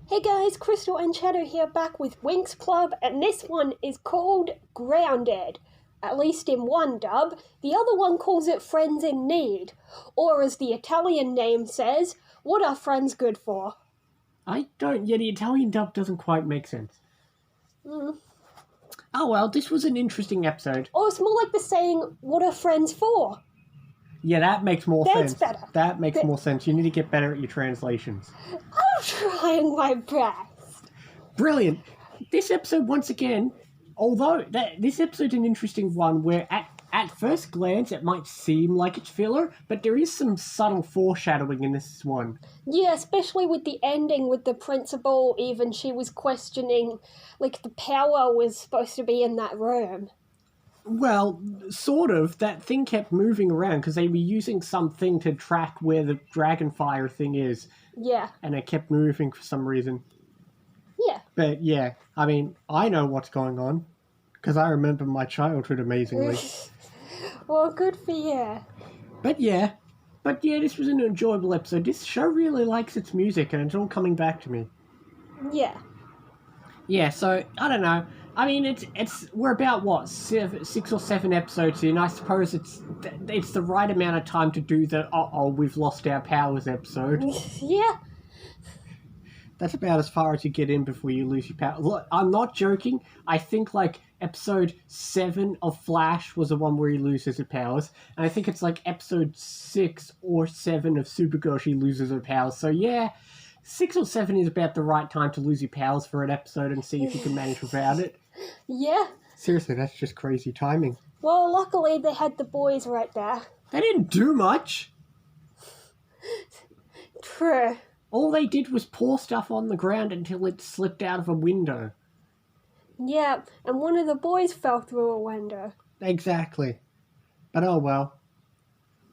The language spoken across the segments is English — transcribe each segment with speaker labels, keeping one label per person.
Speaker 1: Hey guys, Crystal and Shadow here back with Winx Club, and this one is called Grounded. At least in one dub. The other one calls it Friends in Need. Or as the Italian name says, what are friends good for?
Speaker 2: The Italian dub doesn't quite make sense. Oh well, this was an interesting episode.
Speaker 1: Or it's more like the saying, what are friends for?
Speaker 2: Yeah, that makes more sense.
Speaker 1: That's better.
Speaker 2: That makes more sense. You need to get better at your translations.
Speaker 1: I'm trying my best.
Speaker 2: Brilliant. This episode, once again, this episode's an interesting one where at first glance it might seem like it's filler, but there is some subtle foreshadowing in this one.
Speaker 1: Yeah, especially with the ending with the principal, even she was questioning, like, the power was supposed to be in that room.
Speaker 2: Well, sort of. That thing kept moving around because they were using something to track where the dragonfire thing is.
Speaker 1: Yeah.
Speaker 2: And it kept moving for some reason.
Speaker 1: Yeah.
Speaker 2: But yeah, I mean, I know what's going on because I remember my childhood amazingly.
Speaker 1: Well, good for you.
Speaker 2: But yeah, this was an enjoyable episode. This show really likes its music and it's all coming back to me.
Speaker 1: Yeah.
Speaker 2: Yeah, so, I don't know. I mean, we're about, what, 6 or 7 episodes in. I suppose it's the right amount of time to do the, we've lost our powers episode.
Speaker 1: Yeah.
Speaker 2: That's about as far as you get in before you lose your power. Look, I'm not joking. I think, like, episode 7 of Flash was the one where he loses his powers. And I think it's, like, episode 6 or 7 of Supergirl she loses her powers. So, yeah, 6 or 7 is about the right time to lose your powers for an episode and see if you can manage without it.
Speaker 1: Yeah.
Speaker 2: Seriously, that's just crazy timing.
Speaker 1: Well, luckily they had the boys right there.
Speaker 2: They didn't do much.
Speaker 1: True.
Speaker 2: All they did was pour stuff on the ground until it slipped out of a window.
Speaker 1: Yeah, and one of the boys fell through a window.
Speaker 2: Exactly. But oh well.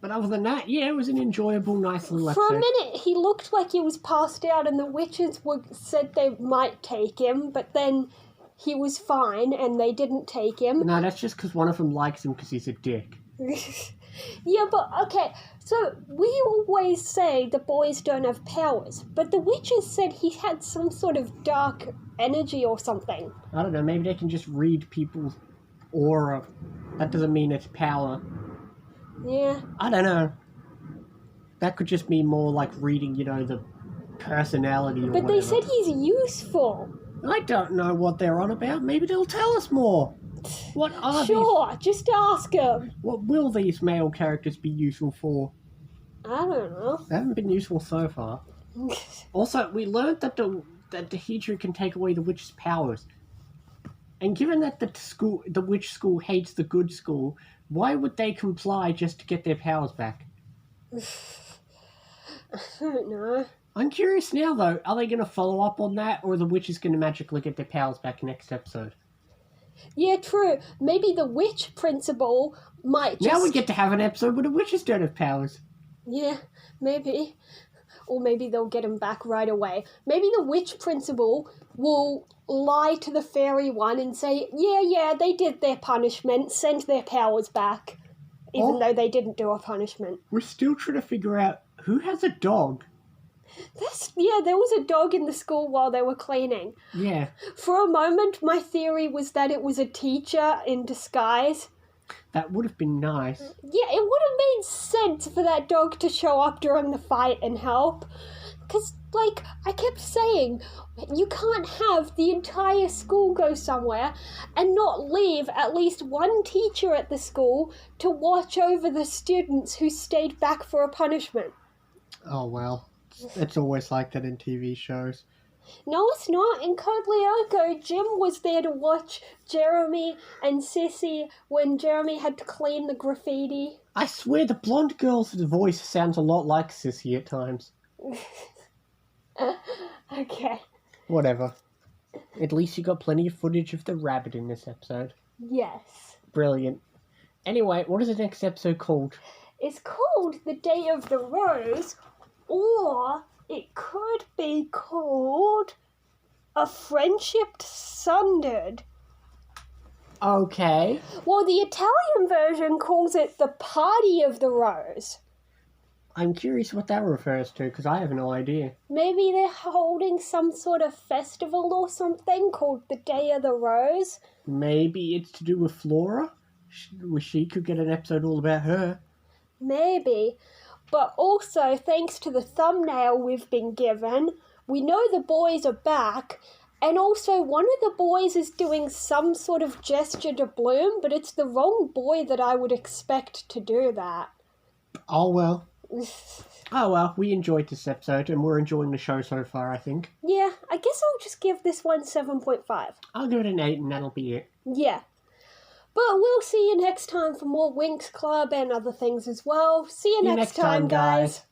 Speaker 2: But other than that, yeah, it was an enjoyable, nice little episode.
Speaker 1: For a minute, he looked like he was passed out and the witches said they might take him, but then he was fine and they didn't take him.
Speaker 2: No, that's just because one of them likes him because he's a dick.
Speaker 1: Yeah, but okay, so we always say the boys don't have powers, but the witches said he had some sort of dark energy or something.
Speaker 2: I don't know, maybe they can just read people's aura. That doesn't mean it's power.
Speaker 1: Yeah.
Speaker 2: I don't know. That could just be more like reading, the personality or whatever.
Speaker 1: But they said he's useful.
Speaker 2: I don't know what they're on about. Maybe they'll tell us more. What are
Speaker 1: Sure, just ask them.
Speaker 2: What will these male characters be useful for?
Speaker 1: I don't know.
Speaker 2: They haven't been useful so far. Also, we learned that the Hydra can take away the witch's powers. And given that the witch school hates the good school, why would they comply just to get their powers back?
Speaker 1: I don't know.
Speaker 2: I'm curious now, though. Are they going to follow up on that, or are the witches going to magically get their powers back next episode?
Speaker 1: Yeah, true. Maybe the witch principal might just...
Speaker 2: Now we get to have an episode where the witches don't have powers.
Speaker 1: Yeah, maybe. Or maybe they'll get him back right away. Maybe the witch principal will lie to the fairy one and say, yeah, they did their punishment, send their powers back. Even though they didn't do a punishment.
Speaker 2: We're still trying to figure out who has a dog.
Speaker 1: There was a dog in the school while they were cleaning.
Speaker 2: Yeah.
Speaker 1: For a moment, my theory was that it was a teacher in disguise.
Speaker 2: That would have been nice.
Speaker 1: Yeah, it would have made sense for that dog to show up during the fight and help. Because, I kept saying, you can't have the entire school go somewhere and not leave at least one teacher at the school to watch over the students who stayed back for a punishment.
Speaker 2: Oh, well. It's always like that in TV shows.
Speaker 1: No, it's not. In Code Lyoko, Jim was there to watch Jeremy and Sissy when Jeremy had to clean the graffiti.
Speaker 2: I swear the blonde girl's voice sounds a lot like Sissy at times.
Speaker 1: Okay.
Speaker 2: Whatever. At least you got plenty of footage of the rabbit in this episode.
Speaker 1: Yes.
Speaker 2: Brilliant. Anyway, what is the next episode called?
Speaker 1: It's called The Day of the Rose, or it could be called A Friendship Sundered.
Speaker 2: Okay.
Speaker 1: Well, the Italian version calls it The Party of the Rose.
Speaker 2: I'm curious what that refers to, because I have no idea.
Speaker 1: Maybe they're holding some sort of festival or something called the Day of the Rose.
Speaker 2: Maybe it's to do with Flora? She could get an episode all about her.
Speaker 1: Maybe. But also, thanks to the thumbnail we've been given, we know the boys are back. And also, one of the boys is doing some sort of gesture to Bloom, but it's the wrong boy that I would expect to do that.
Speaker 2: Oh well. Oh well, we enjoyed this episode and we're enjoying the show so far, I think.
Speaker 1: Yeah, I guess I'll just give this one 7.5.
Speaker 2: I'll give it an 8 and that'll be it.
Speaker 1: Yeah. But we'll see you next time for more Winx Club and other things as well. See you next time, guys.